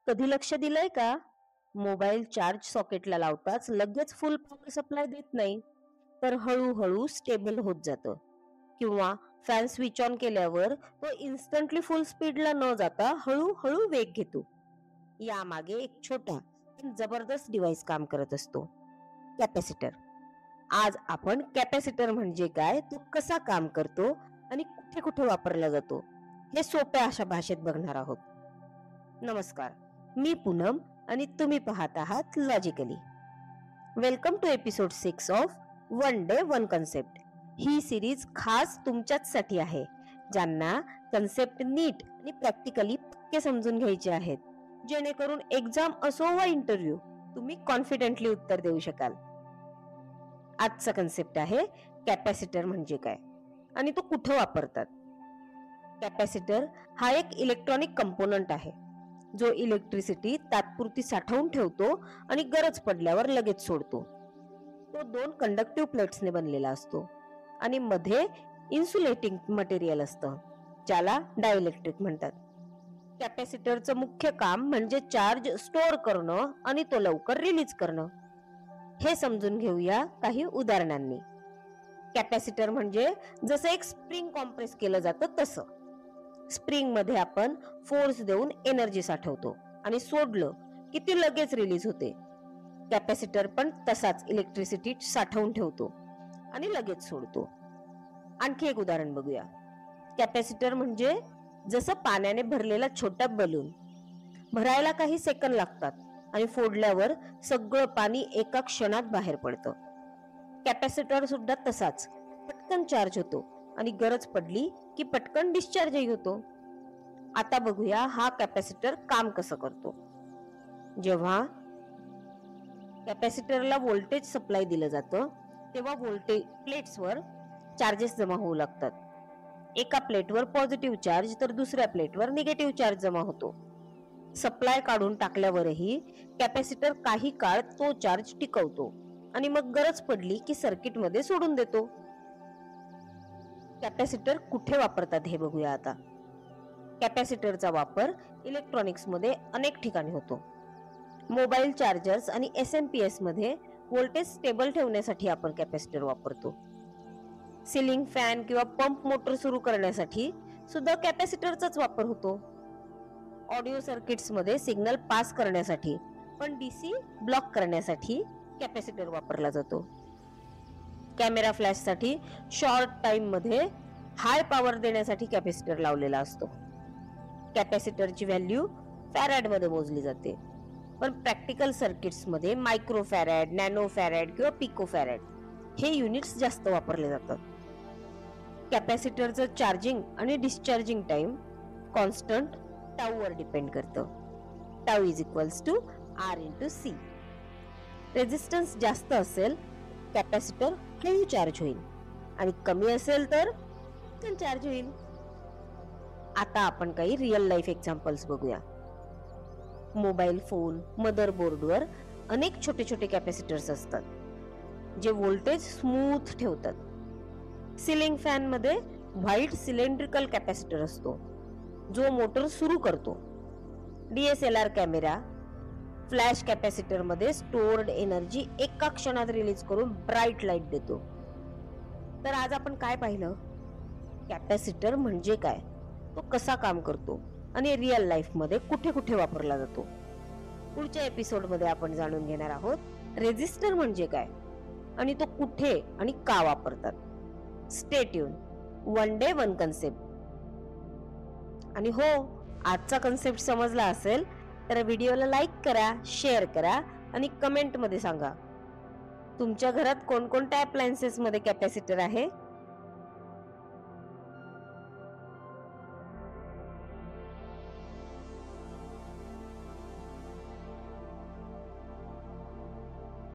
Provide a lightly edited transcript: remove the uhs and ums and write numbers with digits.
कधी लक्ष दिलंय का? मोबाईल चार्ज सॉकेटला लावताच लगेच फुल पॉवर सप्लाय देत नाही, तर हळूहळू स्टेबल होत जातं. किंवा फॅन स्विच ऑन केल्यावर तो इन्स्टंटली फुल स्पीडला न जाता हळूहळू वेग घेतो. यामागे एक छोटा पण जबरदस्त डिव्हाइस काम करत असतो, कॅपॅसिटर. आज आपण कॅपॅसिटर म्हणजे काय, तो कसा काम करतो आणि कुठे कुठे वापरला जातो हे सोप्या अशा भाषेत बघणार आहोत. नमस्कार, मी पूनम आणि तुम्ही पाहत आहात logically. Welcome to episode 6 of one day one concept. ही सिरीज खास तुमच्याचसाठी आहे, ज्यांना कन्सेप्ट नीट आणि प्रॅक्टिकली पक्के समजून घ्यायचे आहेत, जेणेकरून एक्झाम असो वा इंटरव्ह्यू तुम्ही कॉन्फिडेंटली उत्तर देऊ शकाल. आजचा कन्सेप्ट आहे कॅपॅसिटर म्हणजे काय आणि तो कुठे वापरतात. कॅपॅसिटर हा एक इलेक्ट्रॉनिक कंपोनंट आहे, जो इलेक्ट्रिसिटी तात्पुरती साठवून ठेवतो आणि गरज पडल्यावर लगेच सोडतो. तो 2 कंडक्टिव्ह प्लेट्सने बनलेला असतो आणि मध्ये इन्सुलेटिंग मटेरियल असतं, ज्याला डायइलेक्ट्रिक म्हणतात. कॅपॅसिटरचं मुख्य काम म्हणजे चार्ज स्टोअर करणं आणि तो लवकर रिलीज करणं. हे समजून घेऊया काही उदाहरणांनी. कॅपॅसिटर म्हणजे जसं एक स्प्रिंग कॉम्प्रेस केलं जातं तसं. स्प्रिंग मध्ये आपण फोर्स देऊन एनर्जी साठवतो आणि सोडलं की ती लगेच रिलीज होते. कॅपॅसिटर पण तसाच इलेक्ट्रिसिटी साठवून ठेवतो आणि लगेच सोडतो. आणखी एक उदाहरण बघूया. कॅपॅसिटर म्हणजे जसं पाण्याने भरलेला छोटा बलून. भरायला काही सेकंद लागतात आणि फोडल्यावर सगळं पाणी एका क्षणात बाहेर पडतं. कॅपॅसिटर सुद्धा तसाच, पटकन चार्ज होतो आणि गरज पडली की पटकन डिस्चार्जही होतो. आता बघूया हा कॅपॅसिटर काम कसं करतो. जेव्हा कॅपॅसिटरला व्होल्टेज सप्लाय दिलं जातं, तेव्हा व्होल्टेज प्लेट्सवर चार्जेस जमा होऊ लागतात. एका प्लेटवर पॉझिटिव्ह चार्ज तर दुसऱ्या प्लेटवर निगेटिव्ह चार्ज जमा होतो. सप्लाय काढून टाकल्यावरही कॅपॅसिटर काही काळ तो चार्ज टिकवतो आणि मग गरज पडली की सर्किट मध्ये सोडून देतो. कॅपॅसिटर कुठे वापरतात हे बघूया आता. कॅपॅसिटरचा वापर इलेक्ट्रॉनिक्स मध्ये अनेक ठिकाणी होतो. मोबाईल चार्जर्स आणि एसएमपीएस मध्ये व्होल्टेज स्टेबल ठेवण्यासाठी आपण कॅपॅसिटर वापरतो. सिलिंग फॅन किंवा पंप मोटर सुरू करण्यासाठी सुद्धा कॅपॅसिटरचाच वापर होतो. ऑडिओ सर्किट्स मध्ये सिग्नल पास करण्यासाठी पण डीसी ब्लॉक करण्यासाठी कॅपॅसिटर वापरला जातो. कॅमेरा फ्लॅश साठी शॉर्ट टाइम मध्ये हाय पॉवर देण्यासाठी कॅपॅसिटर लावलेला असतो. कॅपॅसिटरची व्हॅल्यू फॅरॅड मध्ये मोजली जाते, पण प्रॅक्टिकल सर्किट्स मध्ये मायक्रो फॅरॅड, नॅनो फॅरॅड किंवा पिको फॅरॅड हे युनिट्स जास्त वापरले जातात. कॅपॅसिटरचं चार्जिंग आणि डिस्चार्जिंग टाइम कॉन्स्टंट टाऊ वर डिपेंड करतं. Tau is equals to R into C. Resistance जास्त असेल कॅपॅसिटर हळू चार्ज होईल आणि कमी असेल तर चार्ज होईल. आता आपण काही रिअल लाईफ एक्झाम्पल्स बघूया. मोबाईल फोन मदरबोर्डवर अनेक छोटे छोटे कॅपॅसिटर्स असतात, जे व्होल्टेज स्मूथ ठेवतात. सिलिंग फॅन मध्ये व्हाईट सिलेंड्रिकल कॅपॅसिटर असतो, जो मोटर सुरू करतो. डीएसएलआर कॅमेरा फ्लॅश कॅपॅसिटर मध्ये स्टोअर्ड एनर्जी एका क्षणात रिलीज करून ब्राईट लाईट देतो. तर आज आपण काय पाहिलं? कॅपॅसिटर म्हणजे काय, तो कसा काम करतो आणि रिअल लाईफ मध्ये कुठे कुठे वापरला जातो. पुढच्या एपिसोड मध्ये आपण जाणून घेणार आहोत रेझिस्टर म्हणजे काय आणि तो कुठे आणि का वापरतात. Stay tune. One day one concept. आणि हो, आजचा कन्सेप्ट समजला असेल तर व्हिडिओला लाईक करा, शेअर करा आणि कमेंट मध्ये सांगा तुमच्या घरात कोणकोणत्या अप्लायन्सेस मध्ये कॅपॅसिटर आहे.